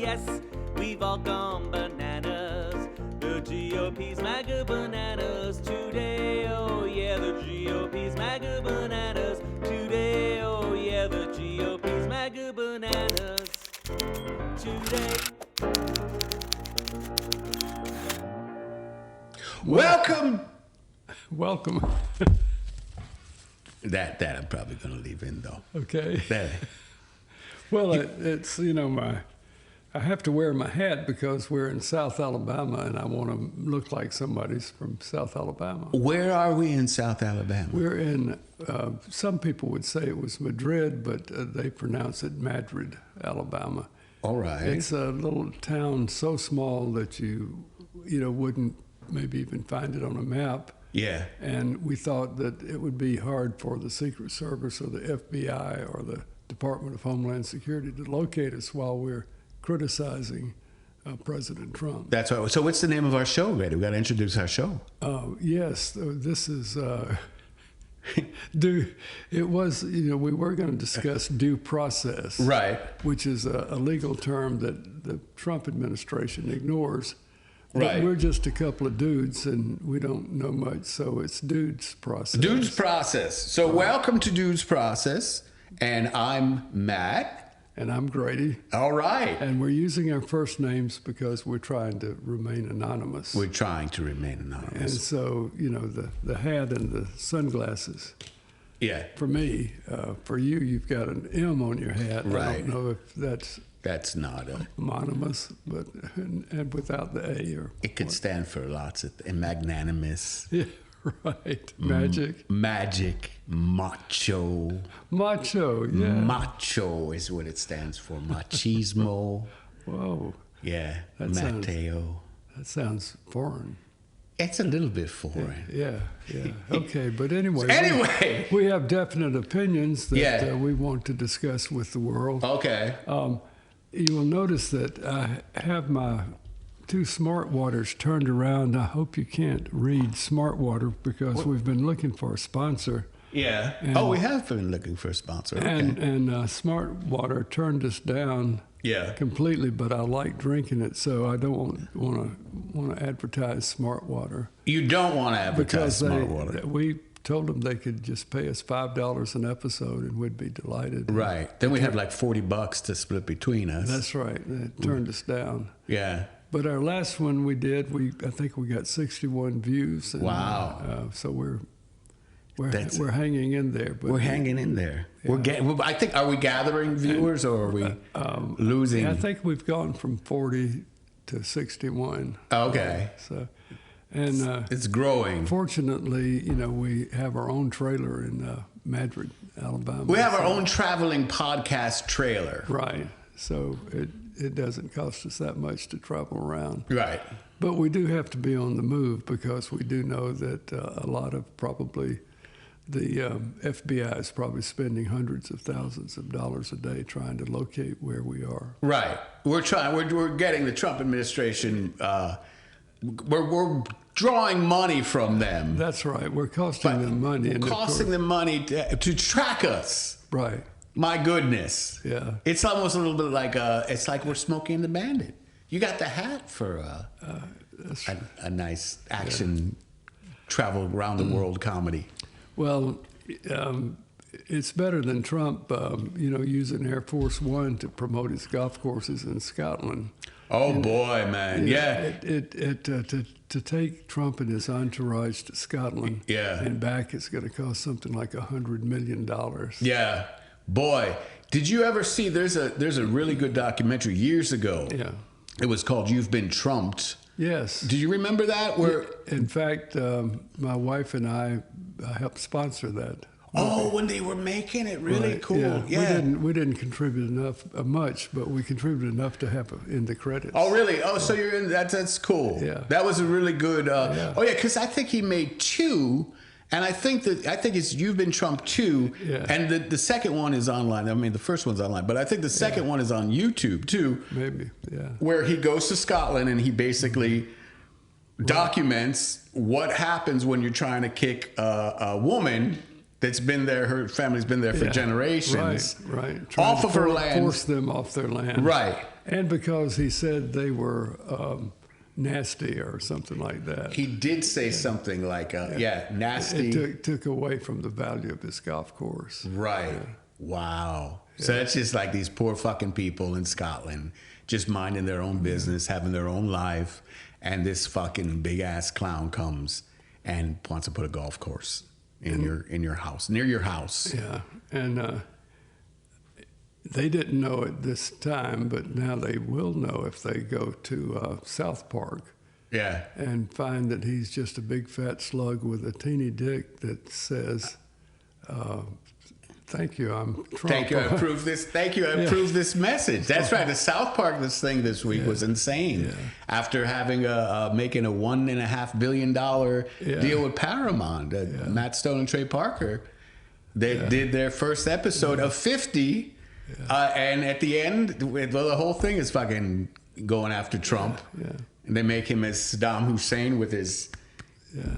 yes, we've all gone bananas. The GOP's MAGA bananas today. Oh yeah, the GOP's MAGA bananas today. Oh yeah, the GOP's MAGA bananas today. Welcome. That I'm probably going to leave in though. Okay. That, Well, it's I have to wear my hat because we're in South Alabama, and I want to look like somebody's from South Alabama. where are we in South Alabama? We're in. Some people would say it was Madrid, but they pronounce it Madrid, Alabama. All right. It's a little town so small that you wouldn't maybe even find it on a map. Yeah. And we thought that it would be hard for the Secret Service or the FBI or the Department of Homeland Security to locate us while we're criticizing President Trump. That's right. So what's the name of our show, Red? We got to introduce our show. Yes, this is we were going to discuss due process, Right. which is a legal term that the Trump administration ignores. But Right. we're just a couple of dudes, and we don't know much, so it's Dude's Process. Dude's Process. So welcome to Dude's Process. And I'm Matt. And I'm Grady. All right. And we're using our first names because we're trying to remain anonymous. We're trying to remain And anonymous. so, the hat and the sunglasses. Yeah. For me, for you, you've got an M on your hat. I Right. don't know if that's That's not a... anonymous, but and without the A or It could stand for lots of... magnanimous, yeah, right. Magic, magic, macho. macho, yeah. Macho is what it stands for. Machismo. Whoa, Yeah. That sounds- Mateo. that sounds foreign. It's a little bit foreign. Yeah. Okay, but anyway. Anyway. we have definite opinions that Yeah. we want to discuss with the world. Okay. You will notice that I have my two Smart Waters turned around. I hope you can't read Smart Water because we've been looking for a sponsor. Yeah. We have been looking for a sponsor. Okay. And Smart Water turned us down Yeah. completely, but I like drinking it, so I don't want to advertise Smart Water. You don't want to advertise Because Smart Water. we told them they could just pay us $5 an episode and we'd be delighted. Right. Then we have like $40 to split between us. That's right. They turned us down. Yeah. But our last one we did, I think we got 61 views. And, Wow. So we're That's- hanging in there. But We're hanging in there. I think, are we gathering viewers or are we losing? I think we've gone from 40 to 61. Okay. So, and It's growing. fortunately, we have our own trailer in Madrid, Alabama. We have our own traveling podcast trailer. Right. So it doesn't cost us that much to travel around. Right. But we do have to be on the move because we do know that a lot of probably the FBI is probably spending hundreds of thousands of dollars a day trying to locate where we are. Right. We're trying. We're getting the Trump administration. We're drawing money from them. That's right. We're costing them money. And of Costing course- them money to track us. Right. My goodness. Yeah. It's almost a little bit like it's like we're Smokey and the Bandit. You got the hat for a nice action travel around the world comedy. Well, it's better than Trump, using Air Force One to promote his golf courses in Scotland. Oh boy, man! Yeah, To take Trump and his entourage to Scotland Yeah. and back, it's going to cost something like $100 million. yeah, boy. Did you ever see? There's a really good documentary years ago. Yeah. It was called "You've Been Trumped." Yes. Do you remember that? Where In fact, my wife and I helped sponsor that. when they were making it, really Right, cool. Yeah. We didn't contribute much, but we contributed enough to have in the credits. Oh, really? Oh, so you're in that? That's cool. Yeah. That was a really good. Yeah. Oh, yeah, because I think he made two, and I think it's You've Been Trumped 2, Yeah. and the second one is online. I mean, the first one's online, but I think the second one is on YouTube too, Maybe, yeah. where he goes to Scotland and he basically documents what happens when you're trying to kick a woman that's been there, her family's been there for Yeah. generations. Right. Off of her land. Force them off their land. Right. And because he said they were nasty or something like that. He did say something like, nasty. It took away from the value of his golf course. Right. Yeah. Wow. So that's just like these poor fucking people in Scotland, just minding their own business, having their own life, and this fucking big ass clown comes and wants to put a golf course in your house, near your house. Yeah, and they didn't know at this time, but now they will know if they go to South Park. Yeah. And find that he's just a big fat slug with a teeny dick that says, "Thank you, I'm Trump." Thank you, I approve this. Thank you, I approve this message. That's right. The South Park this week was insane. Yeah. After having making a $1.5 billion deal with Paramount, Matt Stone and Trey Parker, they did their first episode of 50, and at the end, the whole thing is fucking going after Trump. Yeah. And they make him as Saddam Hussein with his.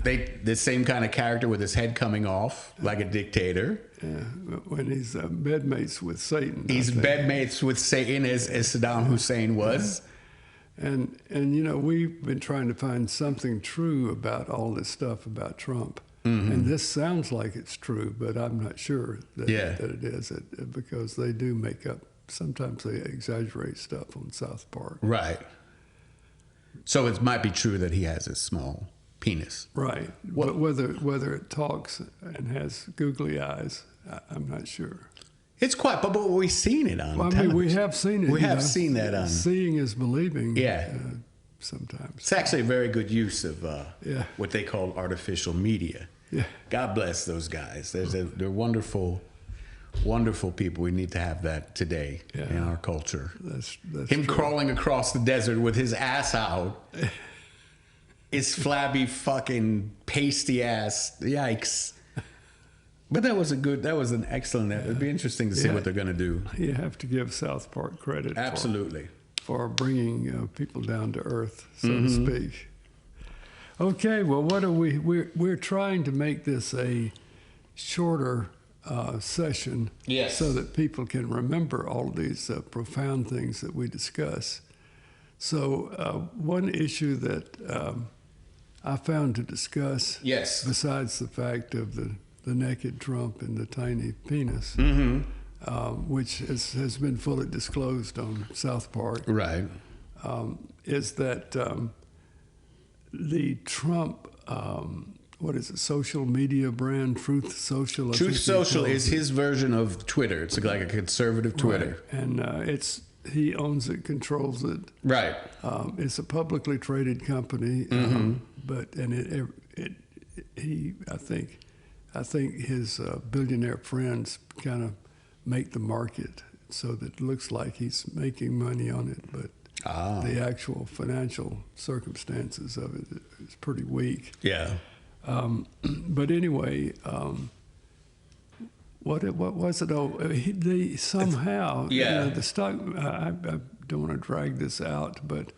The same kind of character with his head coming off like a dictator. Yeah, when he's bedmates with Satan. He's bedmates with Satan as Saddam Hussein was. And you know, we've been trying to find something true about all this stuff about Trump. And this sounds like it's true, but I'm not sure that it is, because they do make up, sometimes they exaggerate stuff on South Park. Right. So it might be true that he has a small penis. Right. But whether it talks and has googly eyes, I'm not sure. It's quite, but we've seen it on television. I mean, we have seen it. We have seen that on. Seeing is believing. Yeah. Sometimes. It's actually a very good use of what they call artificial media. Yeah. God bless those guys. They're wonderful, wonderful people. We need to have that today in our culture. That's him true. crawling across the desert with his ass out. His flabby fucking pasty ass. Yikes. But that was an excellent, it'd be interesting to see what they're going to do. You have to give South Park credit. Absolutely. For bringing people down to earth, so to speak. Okay, well, what are we're trying to make this a shorter session so that people can remember all these profound things that we discuss. So one issue that I found to discuss, besides the fact of the naked Trump and the tiny penis, which has been fully disclosed on South Park, right, is that the Trump, social media brand, Truth Social? Truth Social is his version of Twitter. It's like a conservative Twitter. Right. And he owns it, controls it. Right. It's a publicly traded company, I think his billionaire friends kind of make the market so that it looks like he's making money on it, but the actual financial circumstances of it is pretty weak. Yeah. But anyway, what was it? They somehow, the stock. I don't want to drag this out, but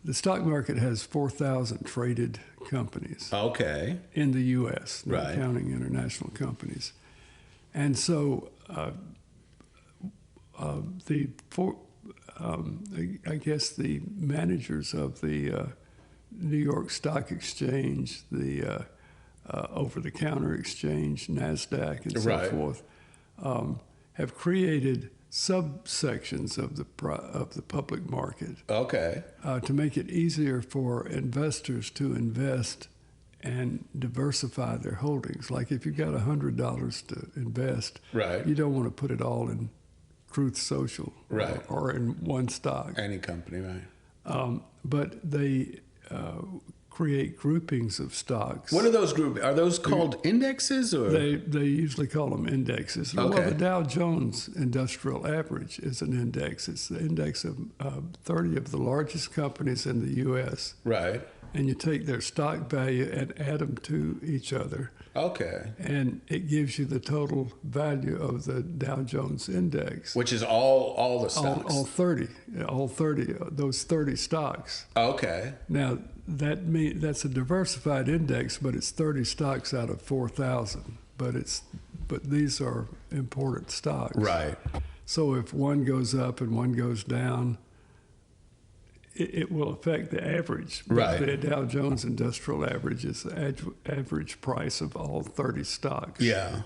the stock market has 4,000 traded companies. Okay. In the U.S., not right, counting international companies, and so I guess the managers of the New York Stock Exchange, the over-the-counter exchange, NASDAQ, and so forth, have created subsections of the public market. Okay. To make it easier for investors to invest and diversify their holdings. Like if you've got $100 to invest, you don't want to put it all in Truth Social or in one stock. Any company, right. But they create groupings of stocks. What are those groupings? Are those called indexes? Or They usually call them indexes. Okay. Well, the Dow Jones Industrial Average is an index. It's the index of 30 of the largest companies in the U.S. Right. And you take their stock value and add them to each other. Okay. And it gives you the total value of the Dow Jones Index. Which is all the stocks? All 30, those 30 stocks. Okay. Now, that's a diversified index, but it's 30 stocks out of 4,000. But these are important stocks. Right. So if one goes up and one goes down, it will affect the average. Right. But the Dow Jones Industrial Average is the average price of all 30 stocks. Yeah.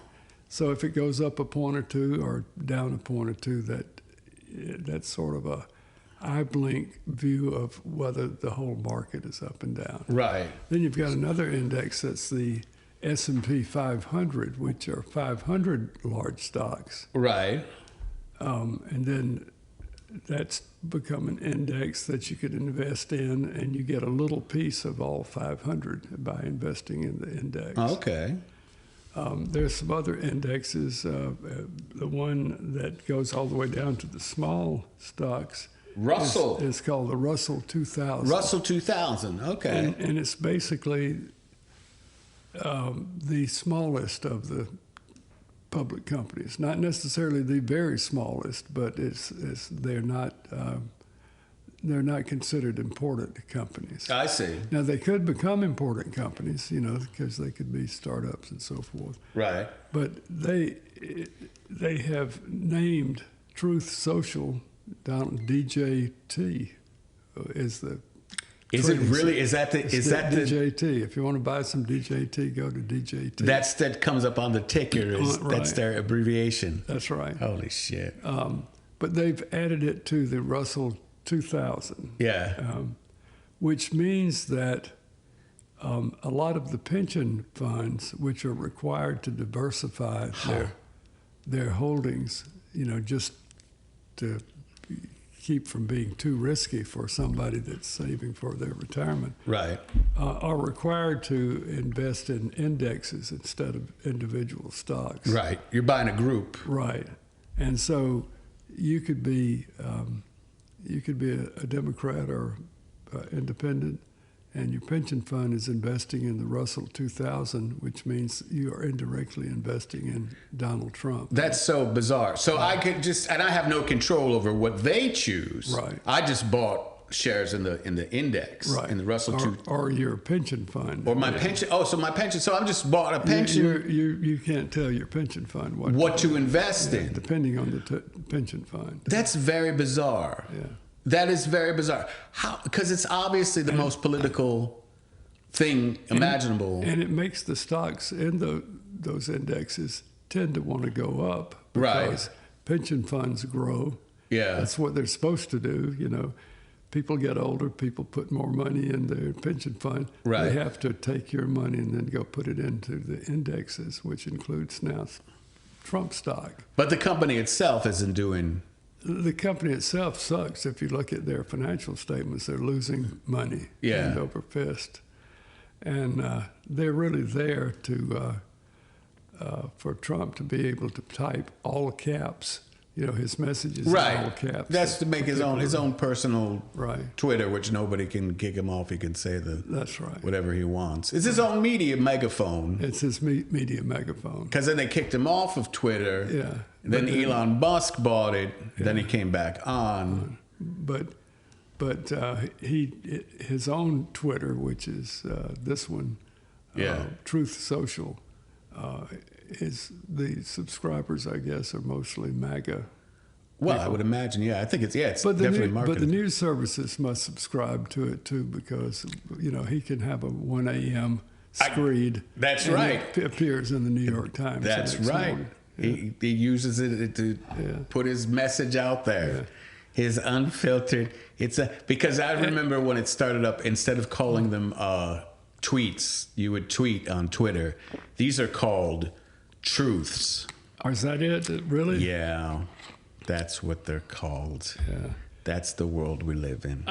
So if it goes up a point or two or down a point or two, that's sort of a eye blink view of whether the whole market is up and down. Right. Then you've got another index that's the S&P 500, which are 500 large stocks. Right. And then that's become an index that you could invest in, and you get a little piece of all 500 by investing in the index. Okay. There's some other indexes. The one that goes all the way down to the small stocks Russell. is called the Russell 2000. Russell 2000. Okay. And it's basically the smallest of the public companies. Not necessarily the very smallest, but they're not considered important companies. I see. Now they could become important companies, because they could be startups and so forth. Right. But they have named Truth Social down DJT is the. Is it trading really? Is that the DJT? If you want to buy some DJT, go to DJT. that comes up on the ticker? Right. That's their abbreviation? That's right. Holy shit. But they've added it to the Russell 2000. Yeah. Which means that a lot of the pension funds, which are required to diversify their holdings, just to keep from being too risky for somebody that's saving for their retirement, Right. are required to invest in indexes instead of individual stocks. Right. You're buying a group. Right. And so you could be a Democrat or independent, and your pension fund is investing in the Russell 2000, which means you are indirectly investing in Donald Trump. That's so bizarre. So I could and I have no control over what they choose. Right. I just bought shares in the index, Right. in the Russell or your pension fund. or my pension. Oh, so my pension. So I'm just bought a pension. You can't tell your pension fund what to invest in. depending on the pension fund. That's very bizarre. Yeah. That is very bizarre. How? Because it's obviously the most political thing imaginable. And it makes the stocks in those indexes tend to want to go up Right. because pension funds grow. Yeah. That's what they're supposed to do. People get older, people put more money in their pension fund. Right. They have to take your money and then go put it into the indexes, which includes now Trump stock. But the company itself isn't doing. The company itself sucks. If you look at their financial statements, they're losing money Yeah. hand over fist. And they're really there for Trump to be able to type all caps, his messages in all Right. caps. That's to make his own personal Right. Twitter, which nobody can kick him off. He can say That's right. whatever he wants. It's his own media megaphone. It's his media megaphone. Because then they kicked him off of Twitter. Yeah. Then Elon Musk bought it. Then he came back on. But his own Twitter, which is this one, Yeah. Truth Social, is the subscribers, I guess, are mostly MAGA. Well, I would imagine, yeah. I think it's definitely But marketed. the news services must subscribe to it too, because he can have a 1 a.m. screed. That's and right. It appears in the New York Times. the That's next right. morning. He uses it to put his message out there. His unfiltered. Because I remember when it started up, instead of calling them tweets, you would tweet on Twitter. These are called truths. Or is that it? Really? Yeah, that's what they're called. Yeah. That's the world we live in.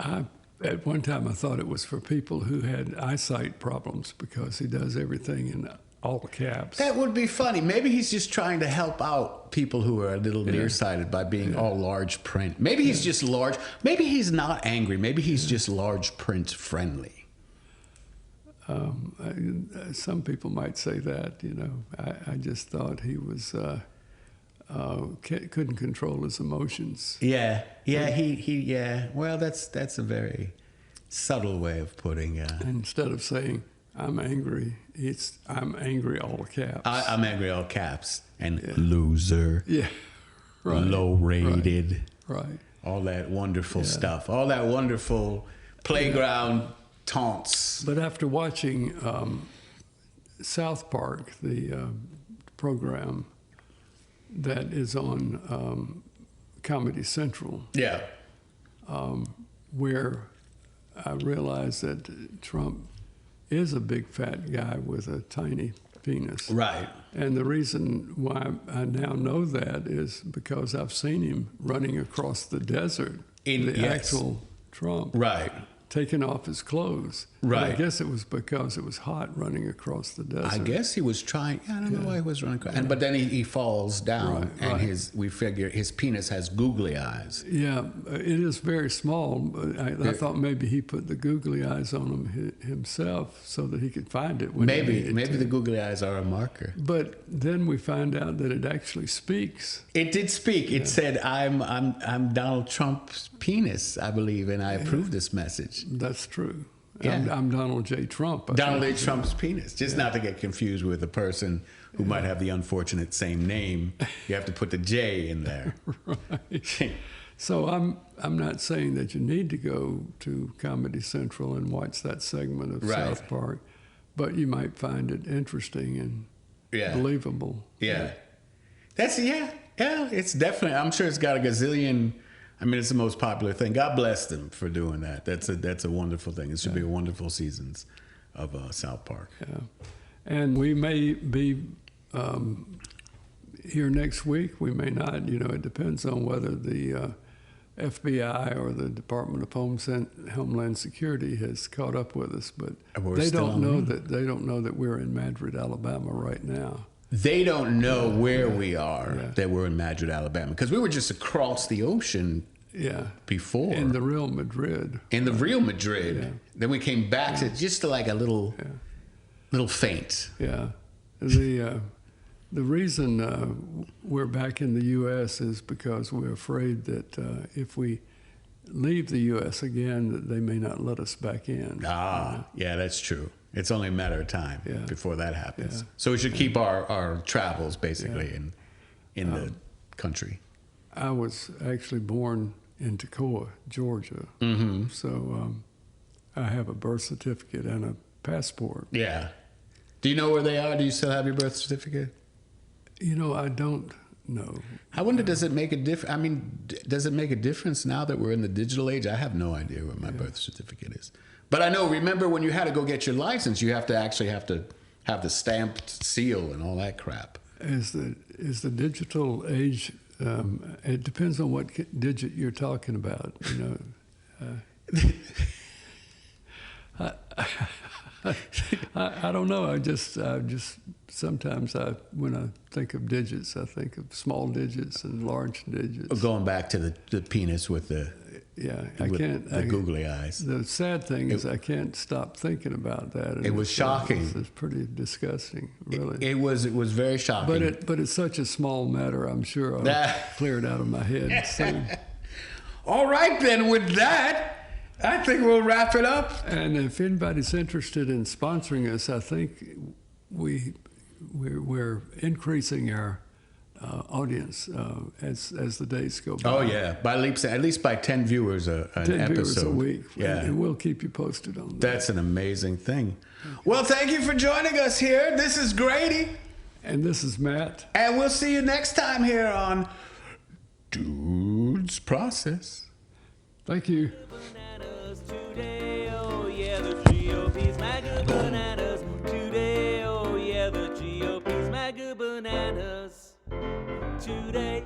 At one time, I thought it was for people who had eyesight problems because he does everything in all caps. That would be funny. Maybe he's just trying to help out people who are a little nearsighted by being all large print. Maybe he's just large. Maybe he's not angry. Maybe he's just large print friendly. Some people might say that, I just thought he was couldn't control his emotions. Yeah. Yeah. Well, that's a very subtle way of putting. Instead of saying I'm angry, it's I'm angry all caps. I'm angry all caps and loser. Yeah. Right. Low rated. Right. All that wonderful stuff. All that wonderful playground taunts. But after watching South Park, the program that is on Comedy Central, Yeah. where I realized that Trump is a big fat guy with a tiny penis. Right. And the reason why I now know that is because I've seen him running across the desert, the actual Trump, Right. taking off his clothes. Right. And I guess it was because it was hot running across the desert. I guess he was trying. I don't know why he was running. But then he falls down, and we figure his penis has googly eyes. Yeah, it is very small. But I thought maybe he put the googly eyes on him himself so that he could find it. When Maybe he needed to. the googly eyes are a marker. But then we find out that it actually speaks. It did speak. It said, "I'm Donald Trump's penis, I believe, and I approve this message." That's true. Yeah. I'm Donald J. Trump. Donald J. Trump's penis. Just not to get confused with a person who might have the unfortunate same name. You have to put the J in there. Right. So I'm not saying that you need to go to Comedy Central and watch that segment of South Park, but you might find it interesting and believable. Yeah. It's definitely, I'm sure it's got a gazillion. I mean, it's the most popular thing. God bless them for doing that. That's a wonderful thing. It should be wonderful seasons of South Park. Yeah. And we may be here next week. We may not. It depends on whether the FBI or the Department of Homeland Security has caught up with us. But they don't know that we're in Madrid, Alabama right now. They don't know where we are, that we're in Madrid, Alabama, because we were just across the ocean before. In the real Madrid. In the real Madrid. Yeah. Then we came back to just like a little faint. Yeah. The reason we're back in the U.S. is because we're afraid that if we leave the U.S. again, that they may not let us back in. Yeah, that's true. It's only a matter of time before that happens. Yeah. So we should keep our travels basically in the country. I was actually born in Toccoa, Georgia. Mm-hmm. So I have a birth certificate and a passport. Yeah. Do you know where they are? Do you still have your birth certificate? I don't know. I wonder, does it make a difference? I mean, does it make a difference now that we're in the digital age? I have no idea where my birth certificate is. But I know, remember when you had to go get your license, you have to have the stamped seal and all that crap. Is the digital age, it depends on what digit you're talking about, I don't know. I just sometimes when I think of digits, I think of small digits and large digits. Going back to the penis with the googly eyes. The sad thing is I can't stop thinking about that. It was shocking. It's pretty disgusting, really. It was very shocking. But it's such a small matter. I'm sure I'll clear it out of my head soon. All right, then. With that, I think we'll wrap it up. And if anybody's interested in sponsoring us, I think we're increasing our audience as the days go by. Oh yeah, by leaps, at least by 10 viewers an 10 episode. viewers a week. Yeah, and we'll keep you posted on that. That's an amazing thing. Well, thank you for joining us here. This is Grady, and this is Matt, and we'll see you next time here on Dude's Process. Thank you. Bananas today, oh yeah, the GOP's MAGA bananas today, oh yeah, the GOP's MAGA bananas today.